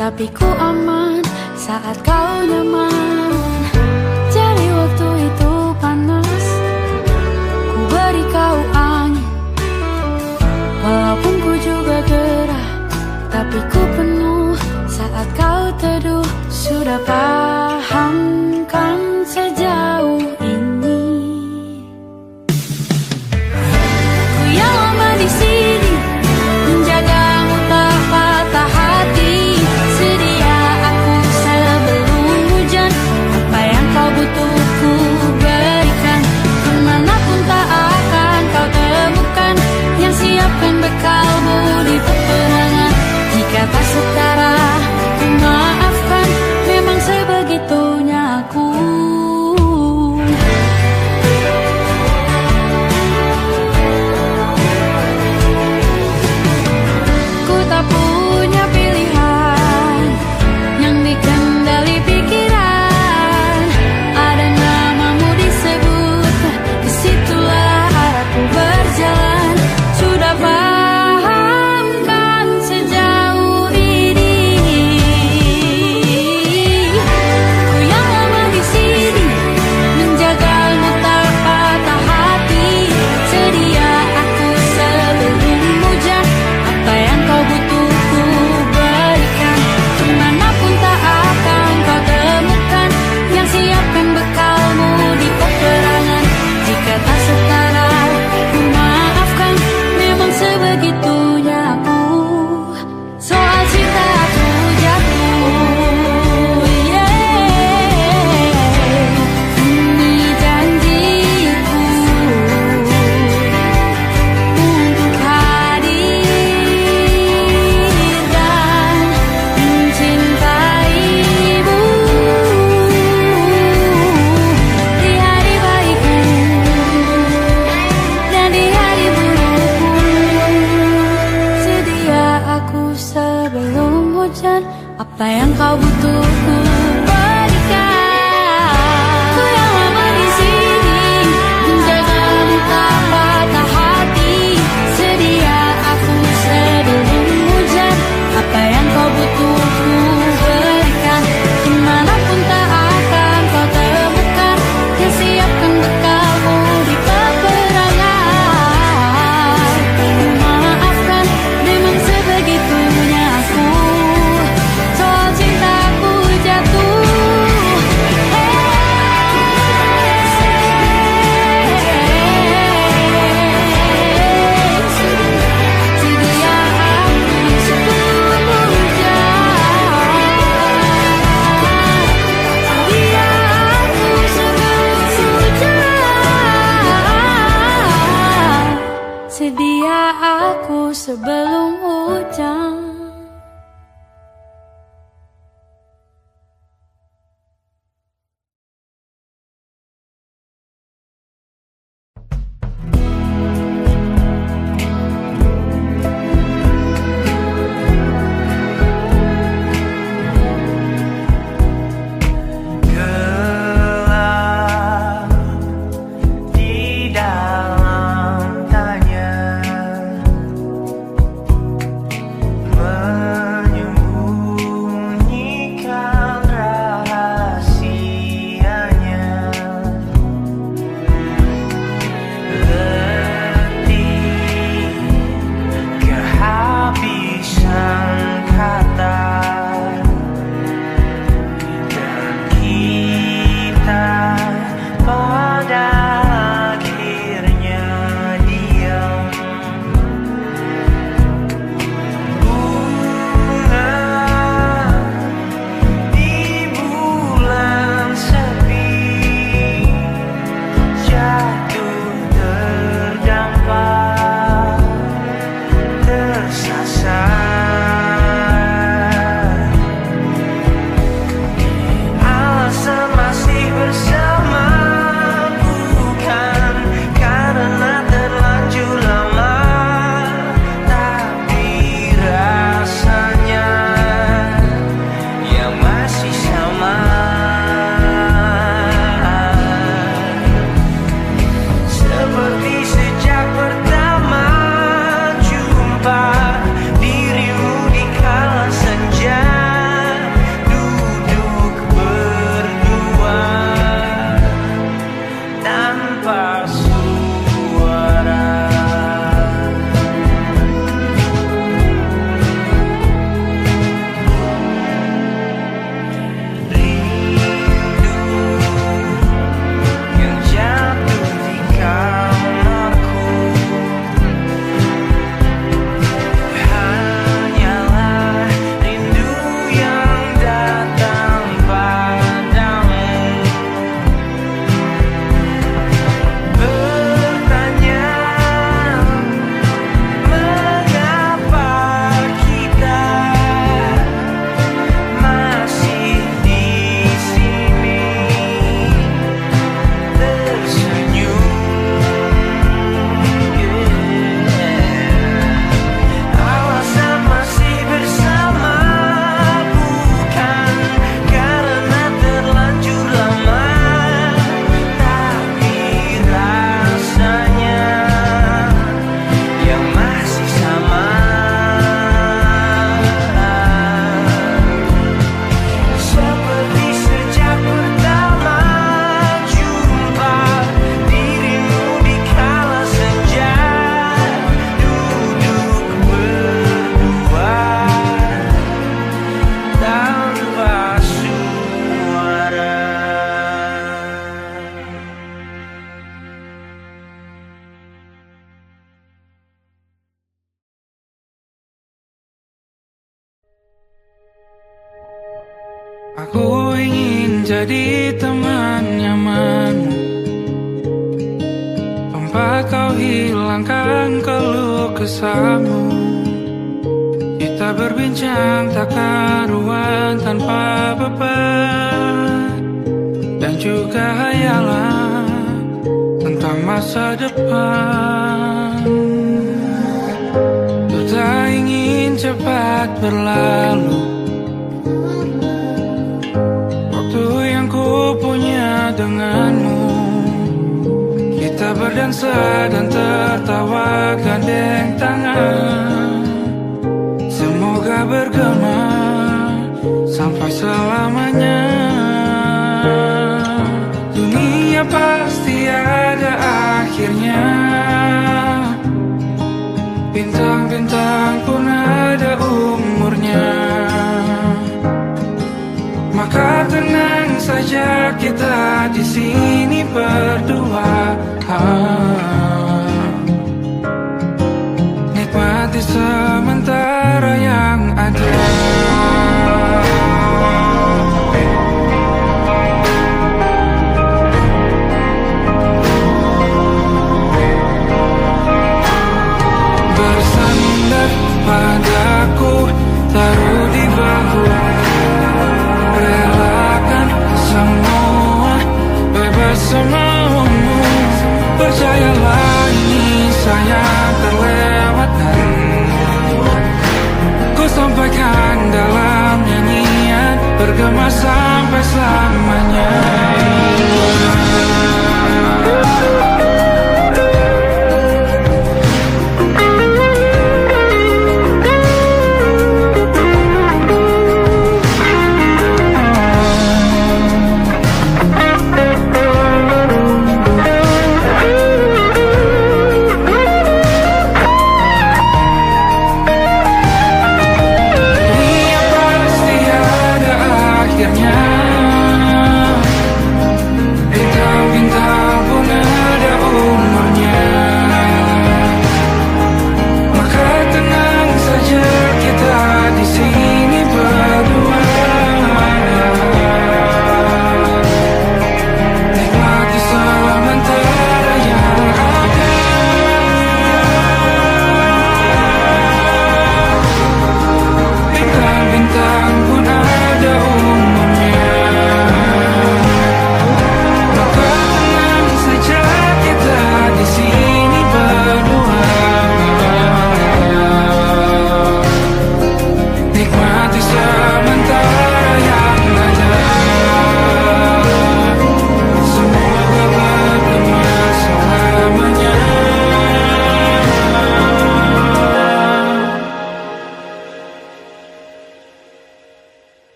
tapi ku aman saat kau nyaman. Jadi waktu itu panas, ku beri kau angin. Walaupun ku juga gerah, tapi ku penuh saat kau teduh. Sudah paham kan sejauh ini? Ku yang lama di sini, menjagamu tak patah hati. Sedia aku sebelum hujan, apa yang kau butuh ku berikan. Kemanapun tak akan kau temukan yang siapkan bekalmu di peperangan. Jika tak setara, ku maafkan, memang sebegitunya aku. Ku tak punya pilihan yang dikendali pikiran. Ada namamu disebut, disitulah arahku berjalan. Sudah paham kan sejauh ini? Ku yang lama di sini, menjagamu tak patah hati. Sedia aku sebelum hujan, apa yang kau butuh ku berikan. Kemanapun tak akan kau temukan yang siapkan bekalmu di peperangan. Jika tak setara, ku maafkan, memang sebegitunya aku. Soal cinta aku jatuh, ini janjiku untuk hadir dan mencintaimu di hari baikku dan di hari burukku. Sedia aku sebelum hujan, apa yang kau butuh ku berikan. Ku yang lama di sini, menjagamu tak patah hati. Sedia aku sebelum hujan, apa yang kau butuh ku berikan. Kemanapun tak akan kau temukan yang siapkan bekalmu di peperangan. Maafkan, memang sebegitunya aku. Soal cintaku jatuh. Aku ingin jadi teman nyamanmu, tempat kau hilangkan keluh kesahmu. Kita berbincang tak karuan tanpa beban, dan juga hayalan tentang masa depan. Ku tak ingin cepat berlalu waktu yang ku punya denganmu. Kita berdansa dan tertawa gandeng tangan, semoga bergema sampai selamanya. Dunia pasti ada akhirnya, bintang-bintang pun ada umurnya. Maka tenang saja kita di sini berdua, nikmati sementara yang ada. Bersandar padaku, taruh di bahu, relakan semua, bebas semaumu. Percayalah ini sayang terlewatkan, ku sampaikan dalam nyanyian, bergema sampai selamanya.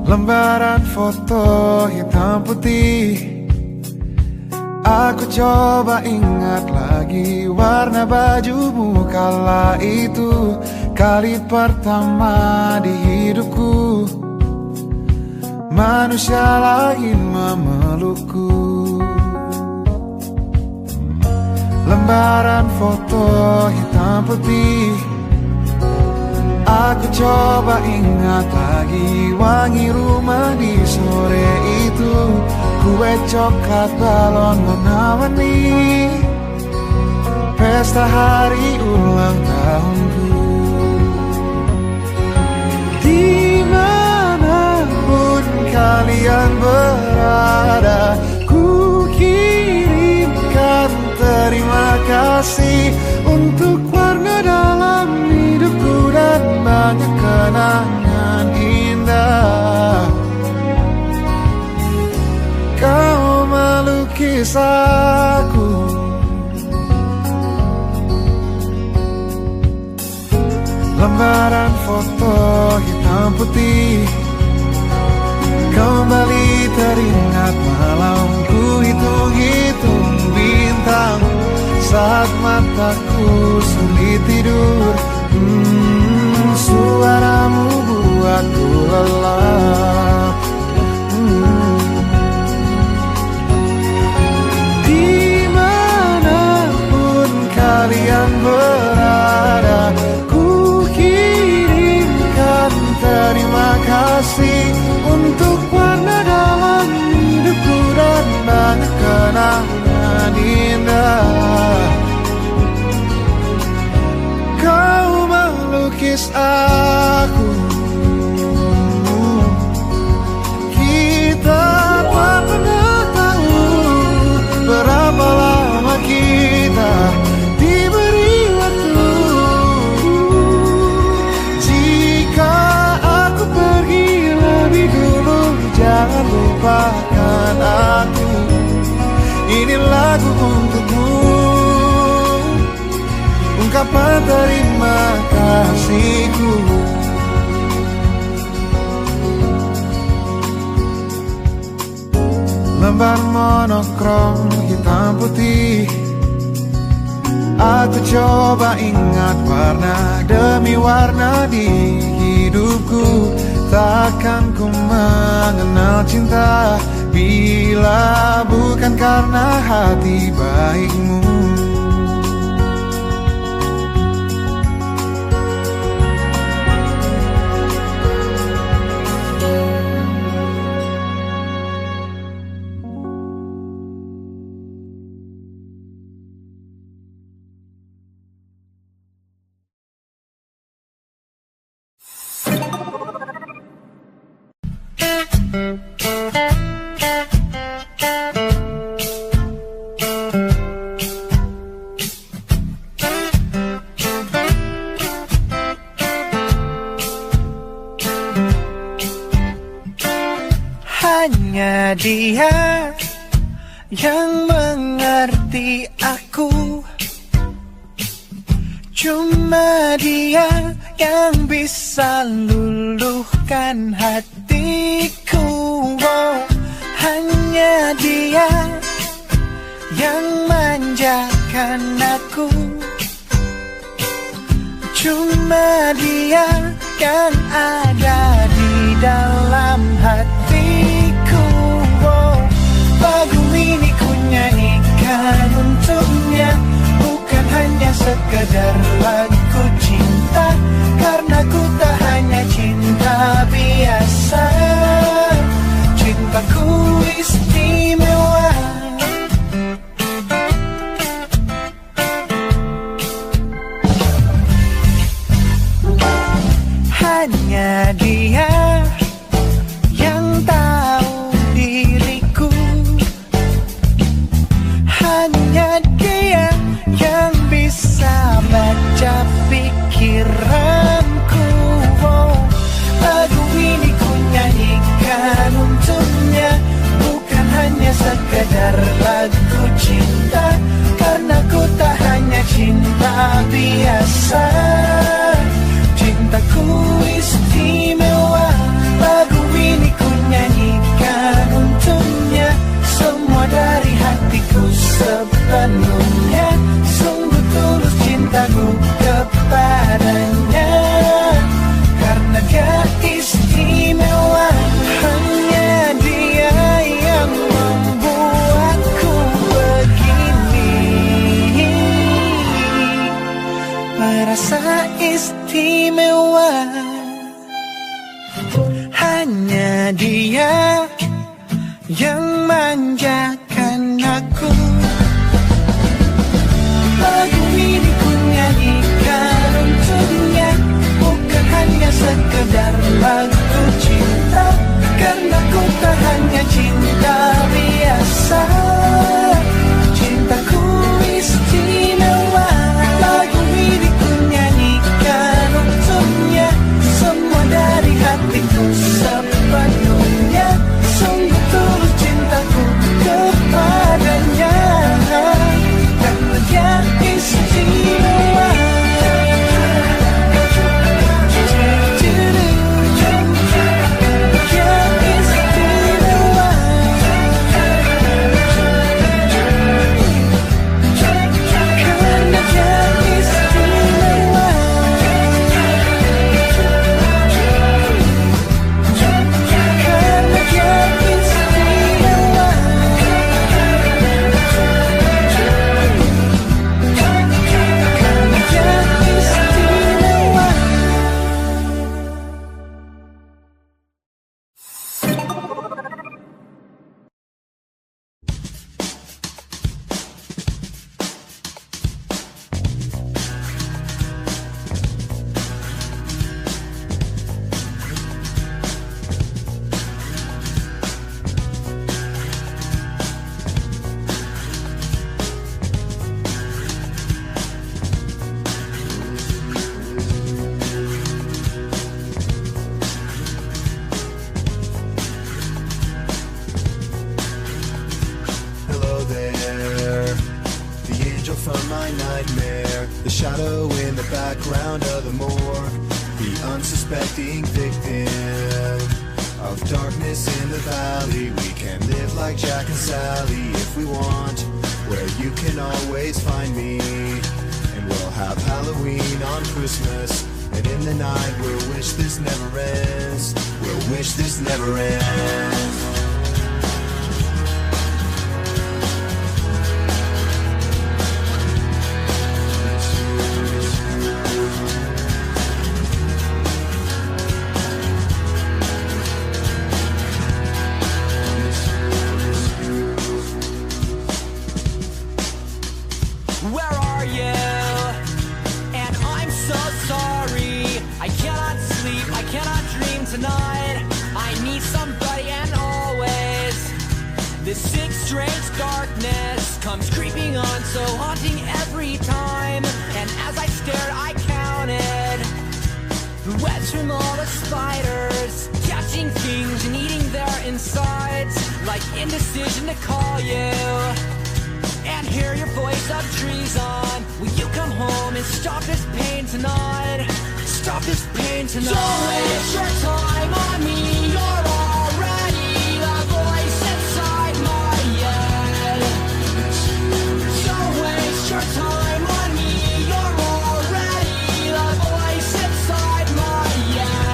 Lembaran foto hitam putih, aku coba ingat lagi warna bajumu kala itu. Kali pertama di hidupku, manusia lain memelukku. Lembaran foto hitam putih, aku coba ingat lagi wangi rumah di sore itu. Kue coklat, balon warna-warni, pesta hari ulang tahunku. Dimanapun kalian berada, ku kirimkan terima kasih untuk warna dalam hidupku dan banyak kenangan indah. Kau melukis aku, lembaran foto hitam putih, kembali teringat malam membuatku sulit tidur. Suaramu buatku lelah. Dimanapun kalian berada, ku kirimkan terima kasih untuk warna dalam hidupku dan banyak kenangan indah. Kau melukis aku, kita tak pernah tahu berapa lama kita diberi waktu. Jika aku pergi lebih dulu, jangan lupakan aku. Ini lagu untukmu, ungkapan terima kasihku. Lembar monokrom hitam putih, aku coba ingat warna demi warna di hidupku. Takkan ku mengenal cinta bila bukan karena hati baikmu. Hanya dia yang mengerti aku, cuma dia yang bisa luluhkan hatiku. Oh, hanya dia yang manjakan aku, cuma dia yang ada di dalam hatiku. Oh, lagu ini ku nyanyikan untuknya, bukan hanya sekedar lagu cinta, karena ku tak hanya cinta biasa. Cintaku istimewa. Hanya dia yang tahu diriku, hanya dia yang bisa baca pikiranku. Oh, lagu ini ku nyanyikan untuknya, bukan hanya sekedar lagu cinta, karena ku tak hanya cinta biasa. Cintaku istimewa. Lagu ini ku nyanyikan untuknya, semua dari hatiku sepenuhnya. Sungguh tulus cintaku kepadanya, karena dia istimewa. Hanya dia yang membuatku begini, merasa istimewa. Hanya dia yang manjakan aku. Lagu ini ku nyanyikan untuknya, bukan hanya sekedar lagu cinta, karena ku tak hanya cinta biasa. Cintaku istimewa. Lagu ini ku nyanyikan untuknya, semua dari hatiku sepenuhnya. Sungguh tulus cintaku kepadanya, karena dia istimewa. nightmare, the shadow in the background of the morgue, the unsuspecting victim of darkness in the valley. We can live like Jack and Sally if we want, where you can always find me. And we'll have Halloween on Christmas, and in the night we'll wish this never ends. We'll wish this never ends. Where are you? And I'm so sorry. I cannot sleep, I cannot dream tonight. I need somebody and always. This sick, strange darkness comes creeping on, so haunting every time. And as I stared, I counted the webs from all the spiders, catching things and eating their insides, like indecision to call you and hear your voice of treason. Will you come home and stop this pain tonight? Stop this pain tonight. Don't waste your time on me. You're already the voice inside my head. Don't waste your time on me. You're already the voice inside my head.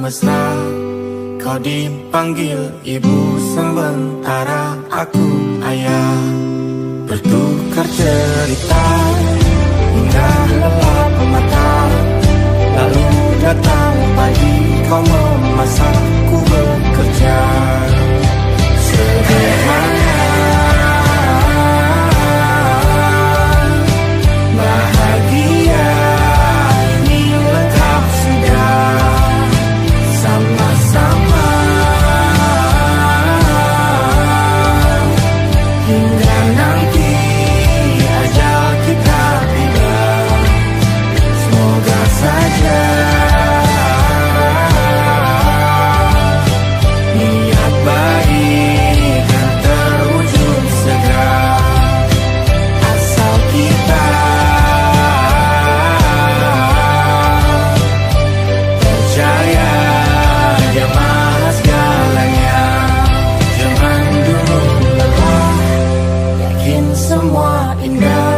mesra. Kau dipanggil ibu sementara aku ayah. Bertukar cerita hingga lelap mata. Lalu datang pagi kau memasakku bekerja. Sederhana, bahagia ini lengkap sudah. Sama-sama hingga nanti ajal kita tiba. Semoga saja niat baik kan terwujud segera. Asal kita percaya Dia Maha segalanya. Jangan dulu lelah, yakin semua indah.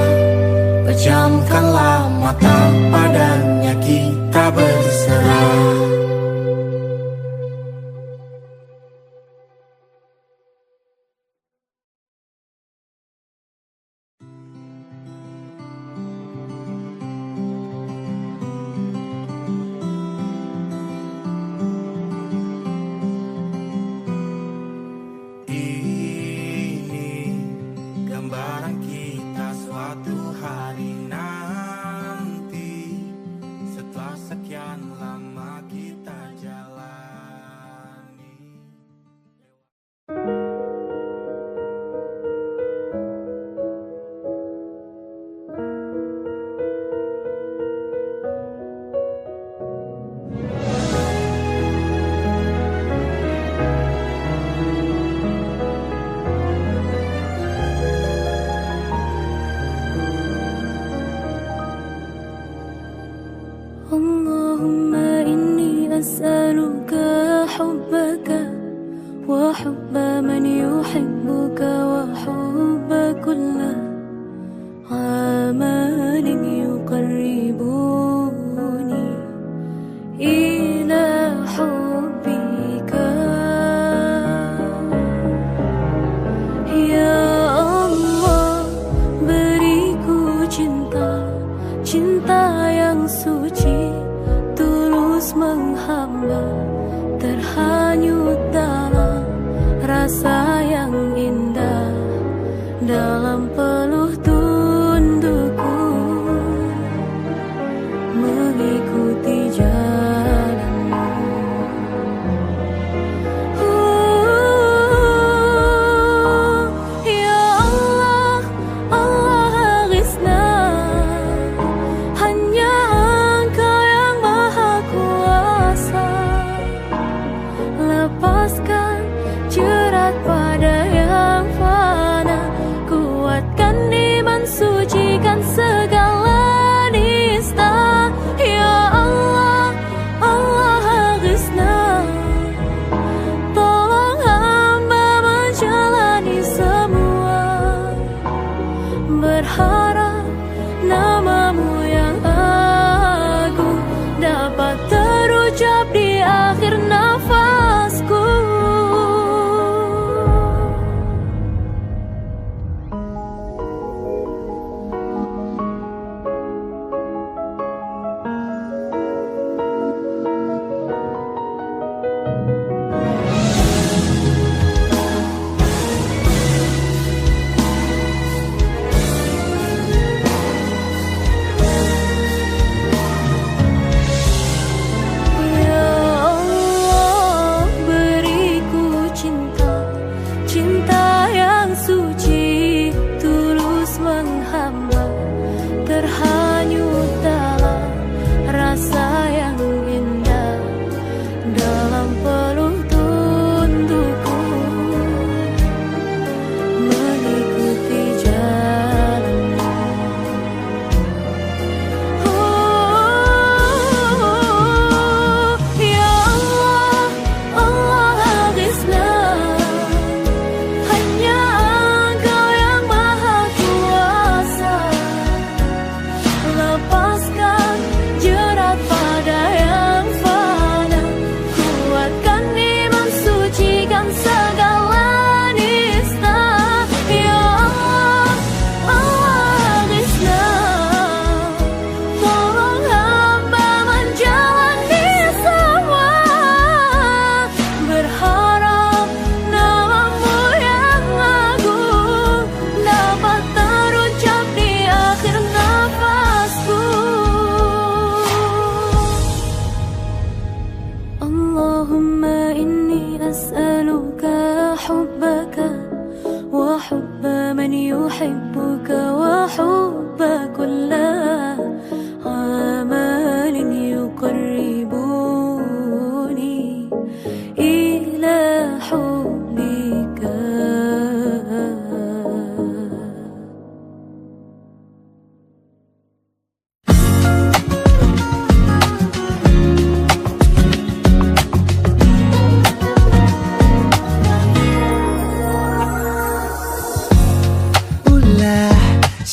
Pejamkanlah mata, padanya kita berserah. Ini gambaran kita suatu hari nanti. Setelah sekian lama kita jalani. Allahumma inni as'aluka hubbaka wa hubba man yuhibbuka wa hubba kulla amalin yuqarribuni ila hubbika. Ya Allah, beriku cinta, cinta yang suci, tulus menghamba, terhanyut dalam rasa yang indah, dalam peluh tun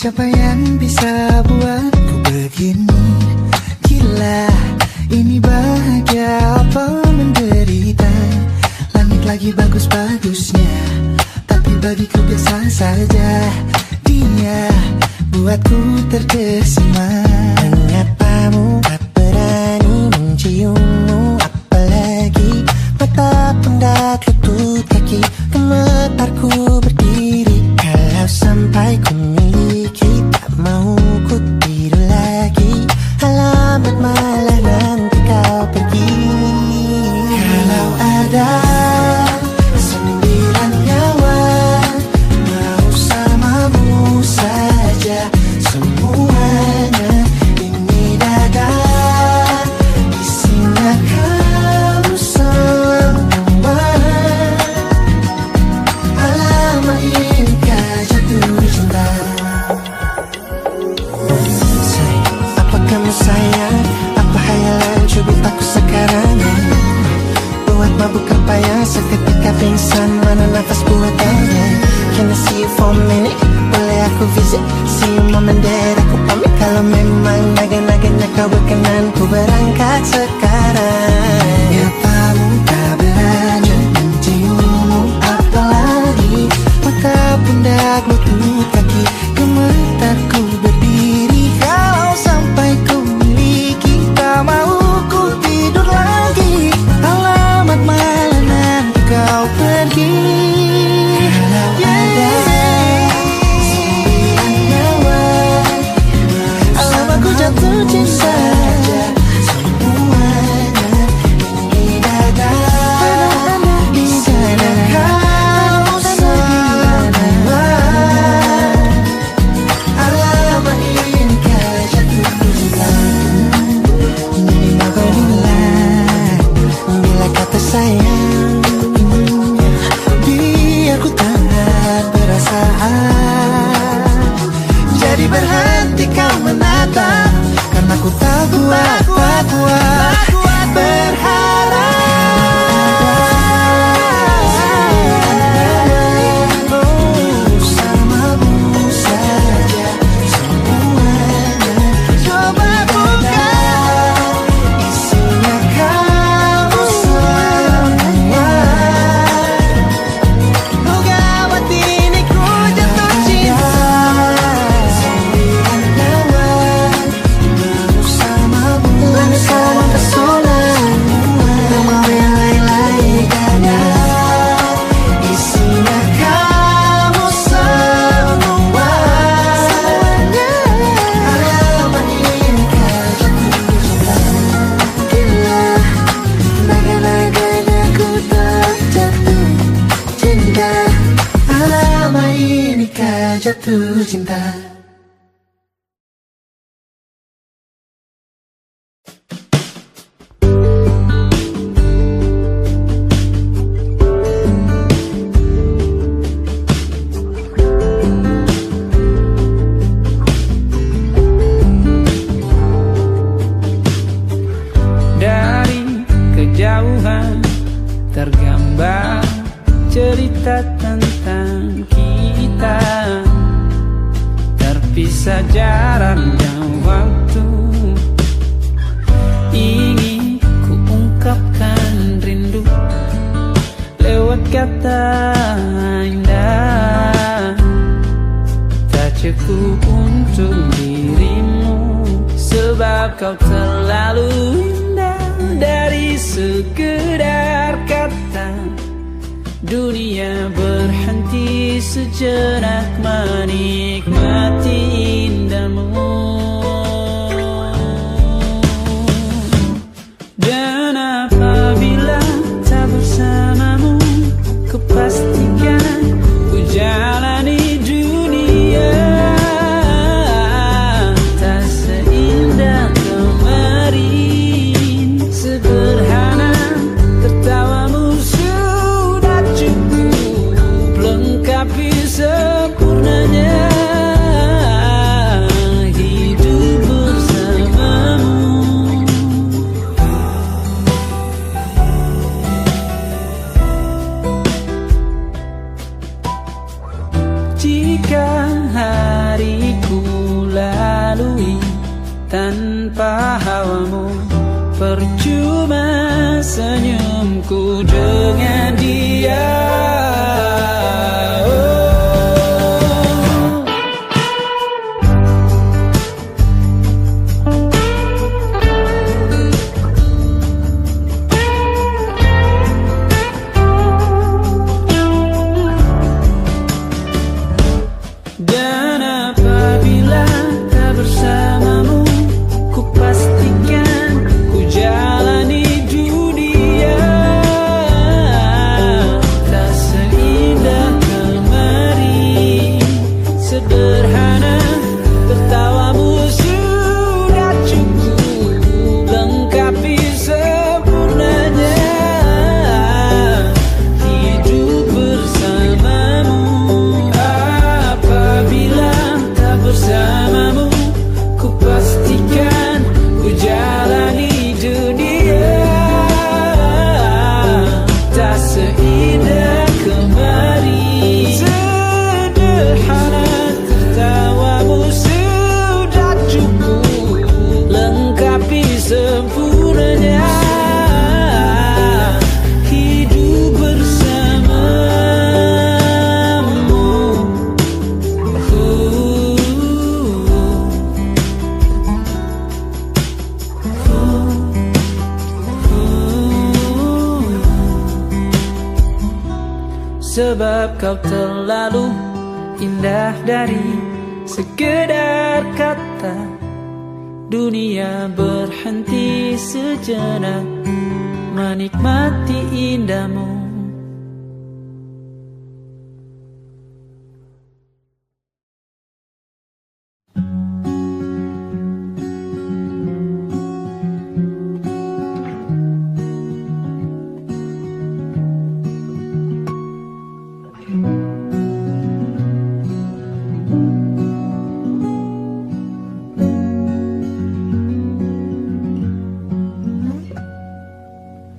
Siapa yang bisa buatku begini? Gila, ini bahagia apa menderita? Langit lagi bagus-bagusnya, tapi bagiku biasa saja. Dia buatku terkesima. Menyapamu, tak berani menciummu, apalagi mata pundak lutut kaki. Gemetarku berdiri kalau sampai ku miliki. Tak mau ku tidur lagi, alamat malah nanti kau pergi. Kalau ada 9 nyawa, mau samamu saja semuanya. Ini dada, isinya kamu semua. Alamak inikah jatuh cinta. Apa kamu sayang? Apa hayalan cubit aku sekarang? Buat mabuk apa ya? Seketika pingsan, mana nafas buatannya? Can I see you for a minute? Boleh aku visit? See you mom and dad, aku pamit. Kalau memang naga-naganya kau berkenan, ku berangkat sekarang. Nyapamu, tak berani menciummu, apalagi mata pundak lutut kaki. Gemetarku berdiri kalau sampai ku miliki. Tak mau ku tidur lagi, alamat malah nanti kau pergi. Kalau ada 9 nyawa, alamat ku jatuh cinta. Semuanya ini dada, di sana kau semua. Alamat inikah jatuh cinta. Ini apabila bila kata sayang, biar ku tahan perasaan. Jadi berhenti kau menatap, karena ku tak kuat berharap. Bersamamu saja semuanya. Coba buka, isinya kamu semua. Oh gawat ini ku jatuh cinta. 9 nyawa, bersamamu terpesona. Tak mau yang lain-lain, karena isinya kamu semua. Alamat inikah jatuh cinta. Gila, naga-naganya ku tak jatuh cinta. Alamat inikah jatuh cinta. Dari kejauhan tergambar cerita tentang kita, terpisah jarak dan waktu. Ingin ku ungkapkan rindu lewat kata indah. Tak cukup untuk dirimu, sebab kau terlalu indah. Dari sekedar kata, dunia berhenti sejenak menikmati indahmu. Dan apabila tak bersamamu, kupastikan ku jalani dunia tak seindah kemarin. Sederhana tertawamu sudah cukup lengkapi sempurnanya. percuma senyumku dengan dia. Dan apabila tak bersamamu, ku pastikan ku jalani dunia tak seindah kemarin. Sederhana, tertawamu sudah cukup lengkapi sempurnanya hidup bersamamu. Apabila tak bersamamu, ku pastikan ku jalani dunia tak seindah kemarin. Sederhana, tertawamu sudah cukup lengkapi sempurnanya hidup bersamamu. Sebab kau terlalu indah dari sekedar kata. Dunia berhenti sejenak menikmati indahmu.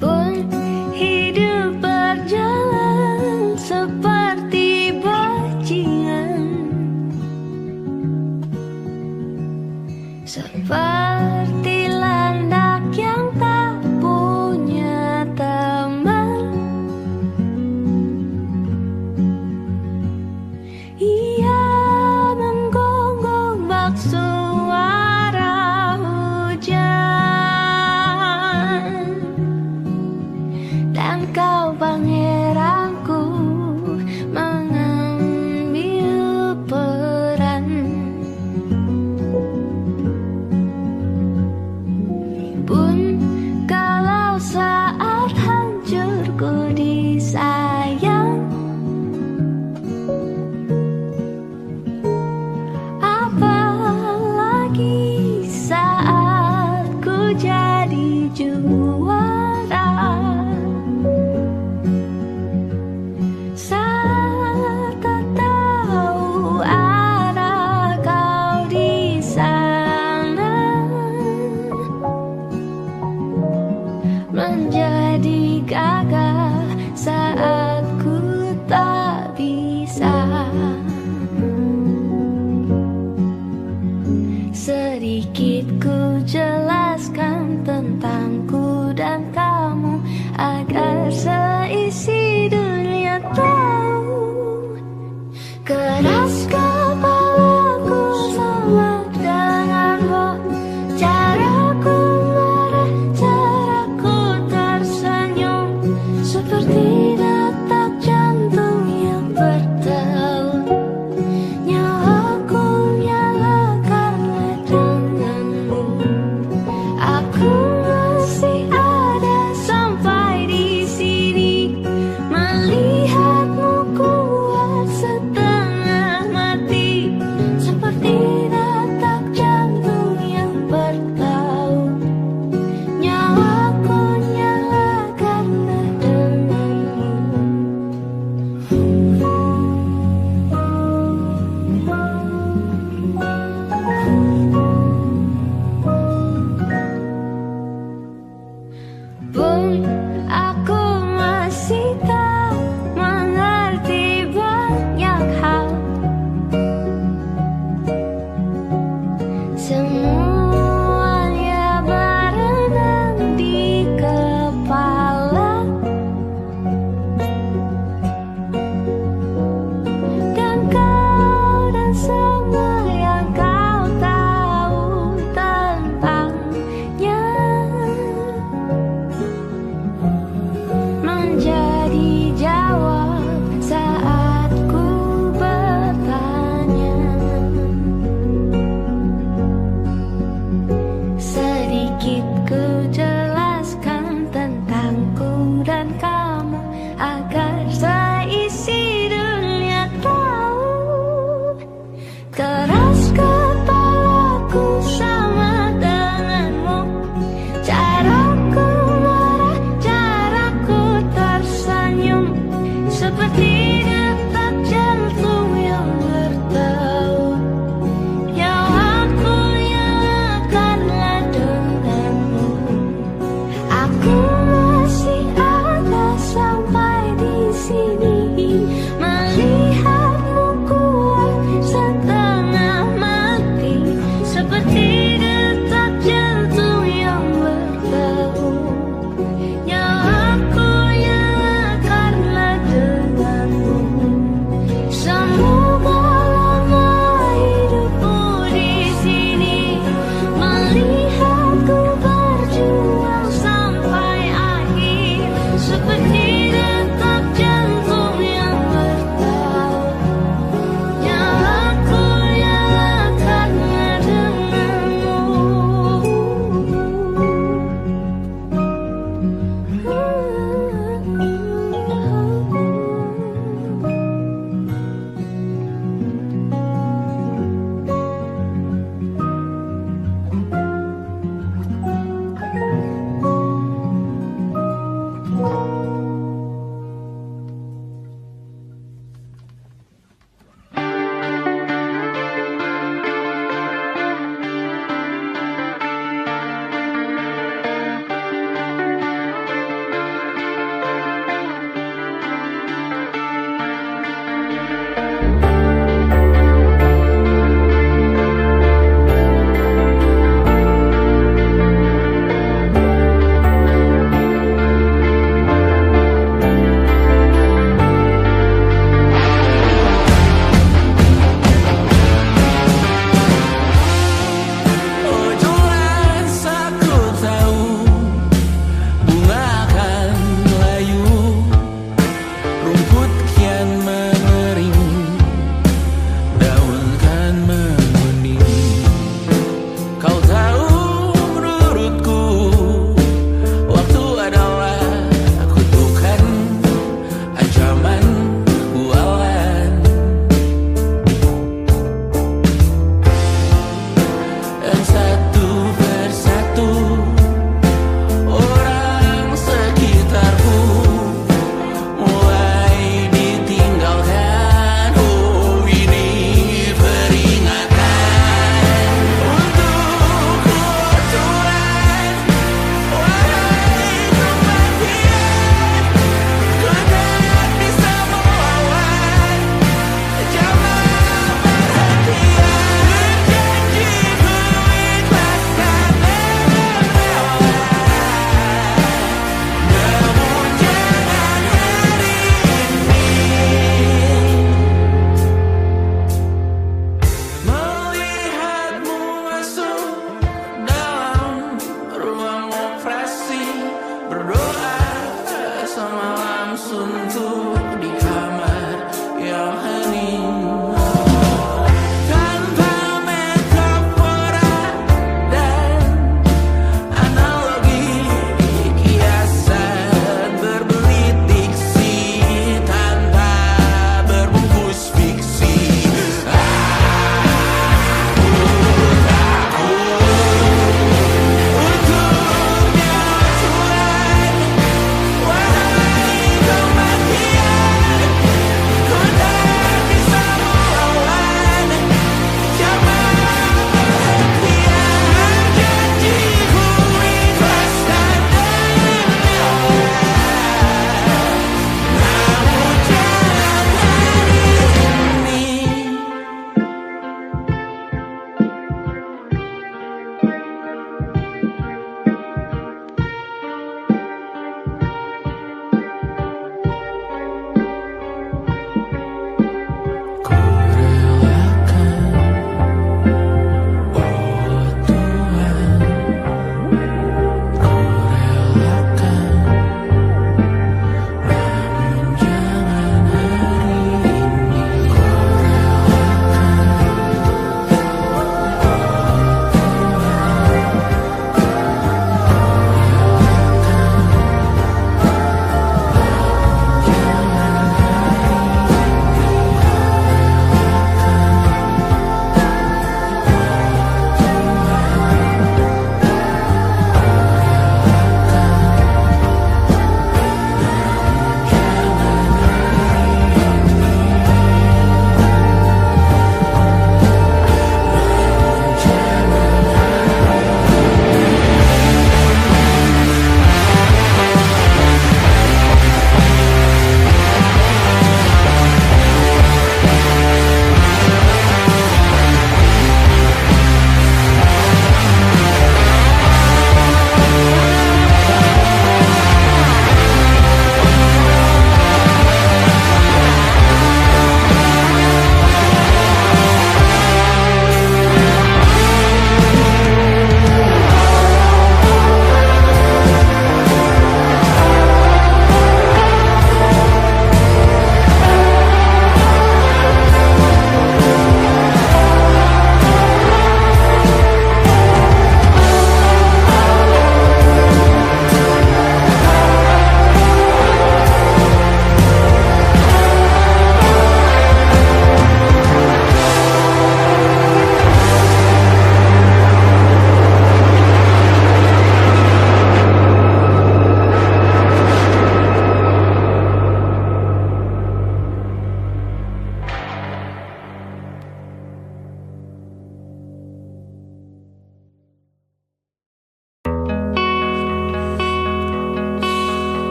Pun hidup berjalan seperti bajingan, seperti landak yang tak punya teman. Ia menggonggong bak suara hujan, dan kau pangeranku mengambil peran. Pun kalau saat hancurku disayang, apalagi saat ku jadi juara. Saat tak tahu arah kau di sana, menjadi gagah saat ku tak bisa. Sedikit ku jelaskan tentangku dan kamu agar seisi dunia tahu. Keras kepalaku sama denganmu, caraku marah, caraku tersenyum.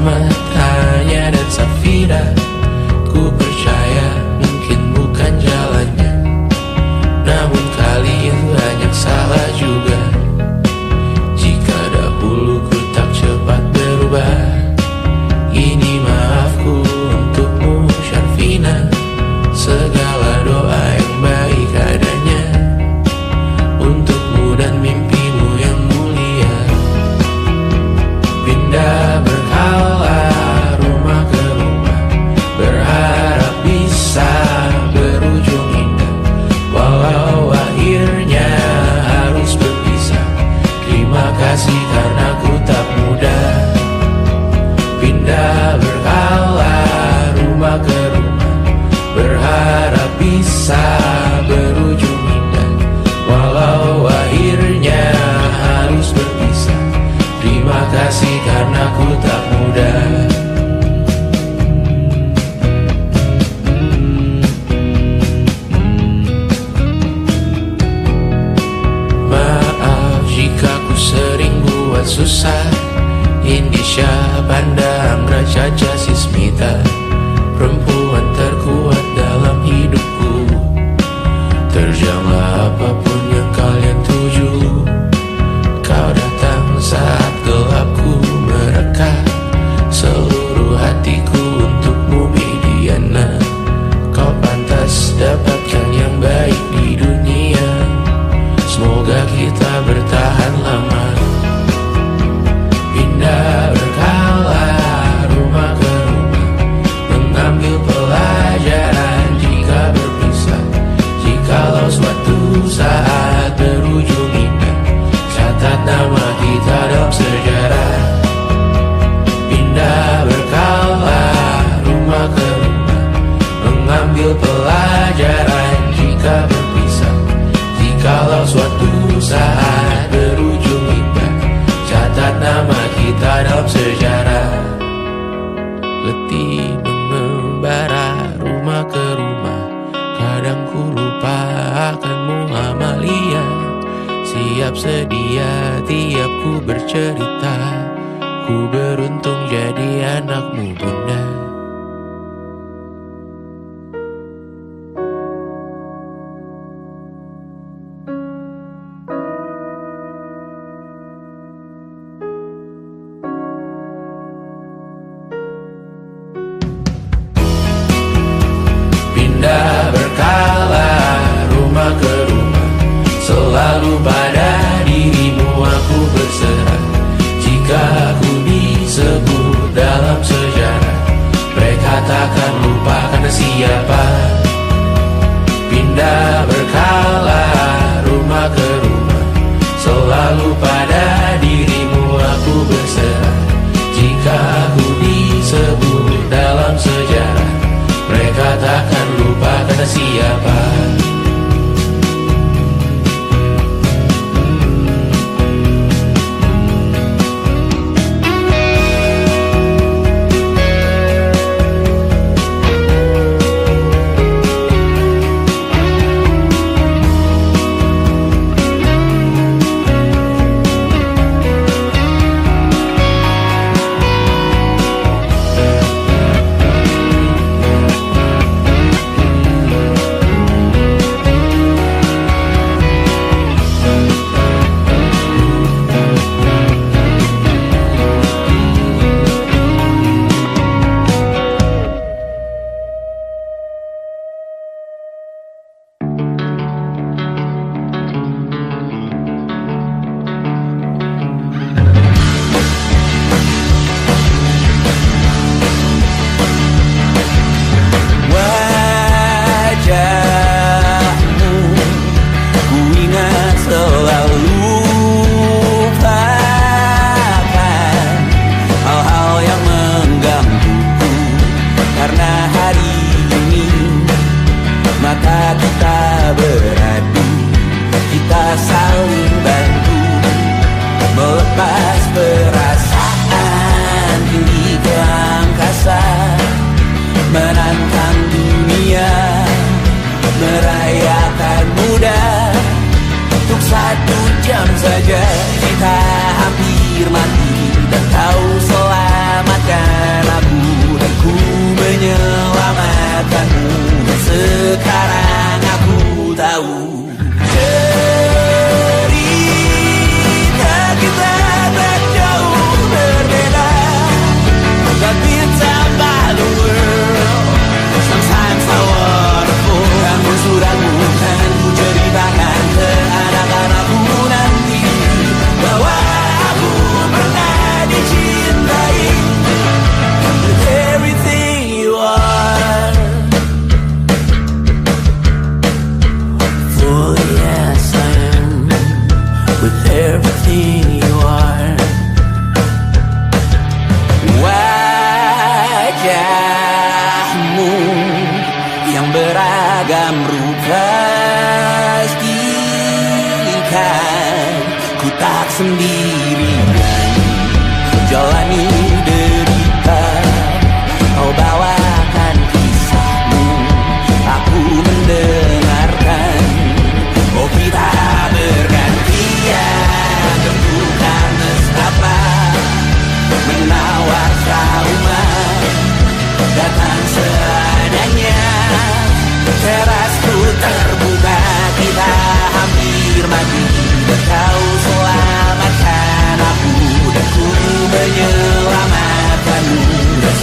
selamat hanya dan Safira. Ku percaya mungkin bukan jalannya, namun kali ini banyak salah juga. Jika dahulu ku tak cepat berubah, ini maafku untukmu Syarfina. Segala doa yang baik adanya untukmu dan mimpimu yang mulia. Pindah berkala rumah ke rumah, berharap bisa berujung indah. Walau akhirnya harus berpisah, terima kasih karena ku tak mudah. Pindah berkala rumah ke rumah, berharap bisa berujung indah. Walau akhirnya harus berpisah, terima kasih karena ku tak mudah. Maaf jika ku sering buat susah. Indisha pandang Raja Jasismita, perempuan terkuat dalam hidupku. Terjanglah apapun yang kalian tuju. Kau datang saat gelapku mereka, seluruh hatiku untukmu Mediana. Kau pantas dapatkan yang baik di dunia, semoga kita bertahan lama. Pindah berkala rumah ke rumah, mengambil pelajaran jika berpisah. Jikalau suatu saat berujung indah, catat nama kita dalam sejarah. Pindah berkala rumah ke rumah, mengambil pelajaran jika berpisah. Jikalau suatu saat berujung indah, catat nama kita dalam sejarah. Letih mengembara rumah ke rumah, kadang ku lupa akanmu Amalia. Siap sedia tiap ku bercerita, ku beruntung jadi anakmu bunda. Pindah berkala rumah ke rumah, selalu pada dirimu aku berserah. Jika aku disebut dalam sejarah, mereka takkan lupa karena siapa. Pindah berkala rumah ke rumah, selalu pada dirimu aku berserah. Jika aku disebut dalam sejarah, mereka takkan lupa karena siapa. saja kita hampir mati dan kau selamatkan.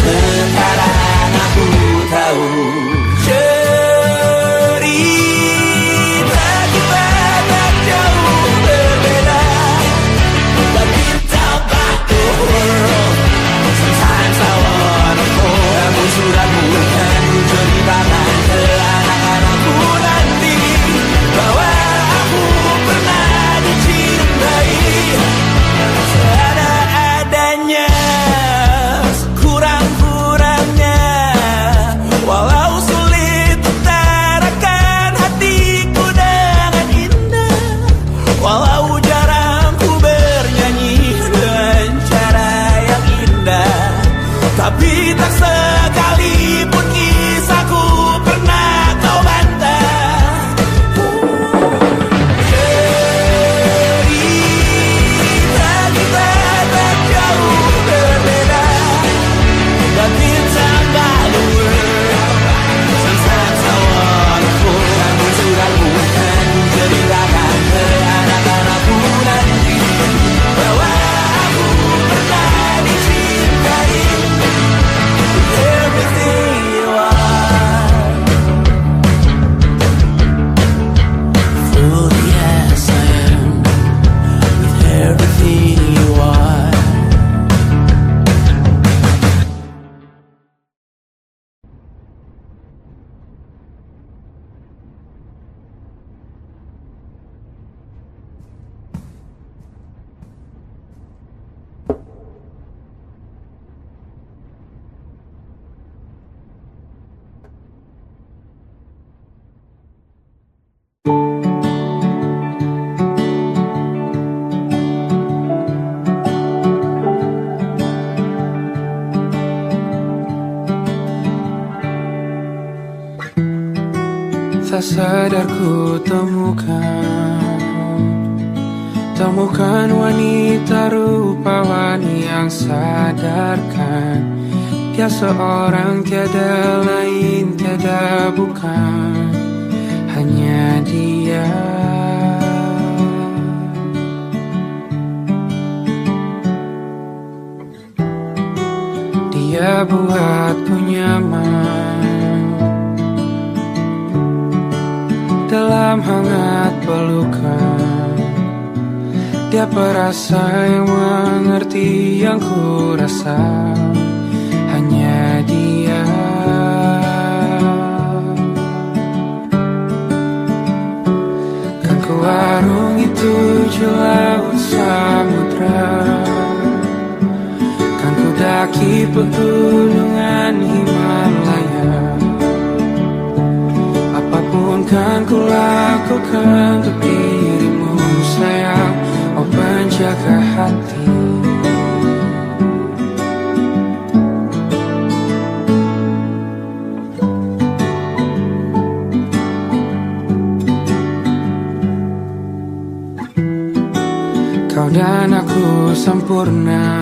Sekarang aku tahu cerita kita tak jauh berbeda. But you tell back the world. Sometimes I wanna fall. Namun sudah bukan ku ceritakan ke anak-anakku nanti bahwa aku pernah dicintai seada-adanya, sekurang-kurangnya. Walau sulit utarakan hatiku dengan indah, walau jarang ku bernyanyi dengan cara yang indah, tapi tak sekalipun kisahku pernah kau bantah. Cerita kita tak jauh berbeda, but it's about the world. Sometimes I wanna fall. Namun sudah bukan ku ceritakan ke anak-anakku nanti bahwa aku pernah dicintai. Everything you are, fully as I am, with everything you are. Tak sadar ku temukan wanita rupawan yang sadarkan dia seorang, tiada lain, tiada bukan, hanya dia. Dia buatku nyaman dalam hangat pelukan. Dia perasa yang mengerti yang ku rasa, hanya dia. Kan ku arungi 7 laut samudra, kan ku daki pegunungan Himalaya. Apapun kan ku lakukan untuk dirimu sayang, oh penjaga hati. Kau dan aku sempurna,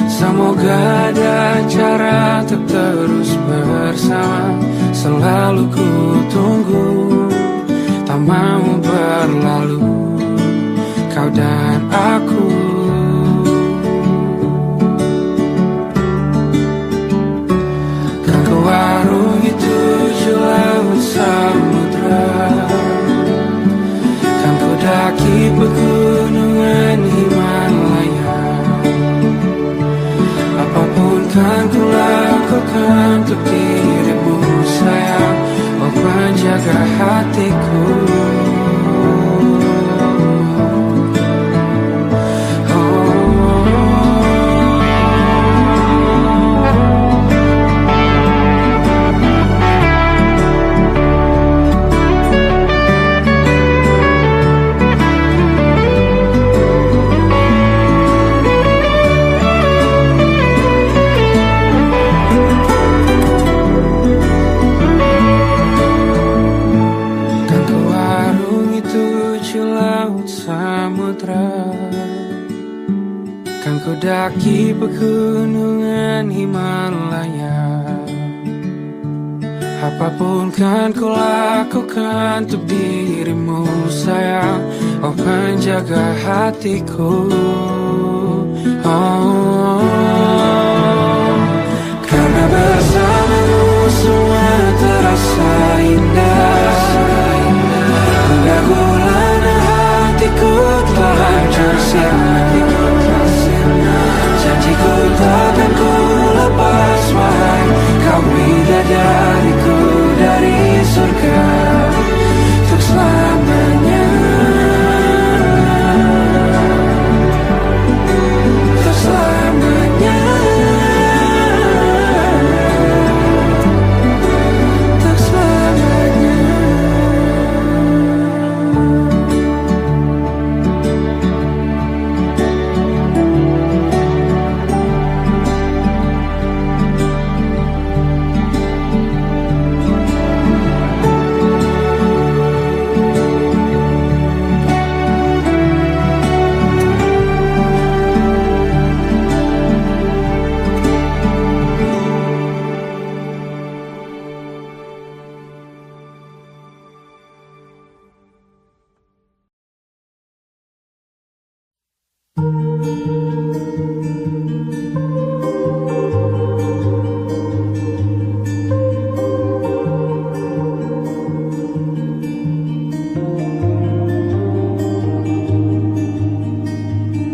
semoga ada cara untuk terus bersama. Selalu ku tunggu, tak mau berlalu, kau dan aku. Kan ku arungi 7 laut samudra, kan ku daki pegunungan Himalaya. Apapun kan ku lakukan untuk dirimu sayang, oh penjaga hatiku. Kan ku daki pegunungan Himalaya. Apapun kan ku lakukan untuk dirimu sayang, oh penjaga hatiku. Oh. sangat ikhlas. Janjiku takkan ku lepas, wahai kau bidadariku dari surga untuk selamanya. Untuk selamanya. Untuk selamanya.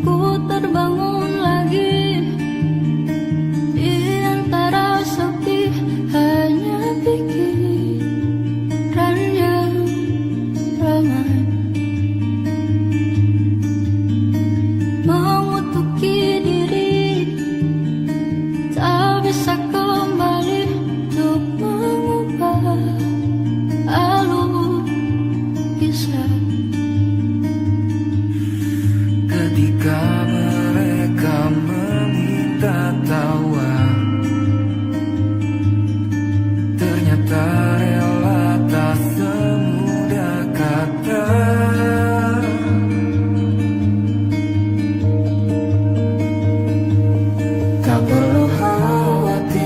Ku terbangun lagi di antara sepi, hanya pikiran yang ramai mengutuki diri, tak bisa kembali untuk mengubah alur kisah. Ketika mereka meminta tawa, ternyata rela tak semudah kata. Tak perlu khawatir,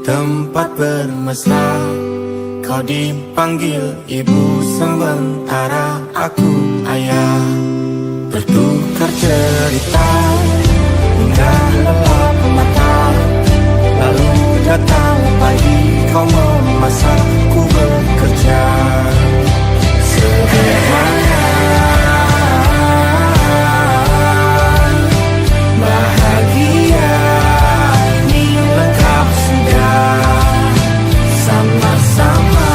tempat bermesra. Kau dipanggil ibu sementara aku ayah. Bertukar cerita hingga lelap mata. Lalu datang pagi kau memasak, ku bekerja. Sederhana, bahagia ini lengkap sudah. Sama-sama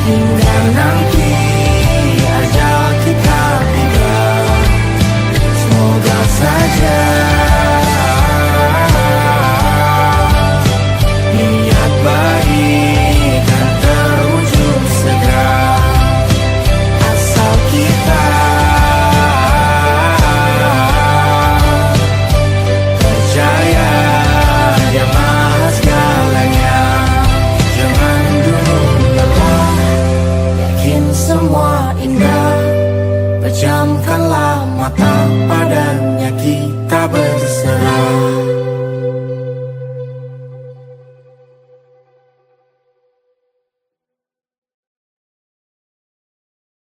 hingga nanti ajal kita tiba. Semoga saja niat baik dan terwujud segera, asal kita percaya Dia Maha segalanya. Jangan dulu lelah, yakin semua indah. Pejamkanlah mata, padanya kita berserah.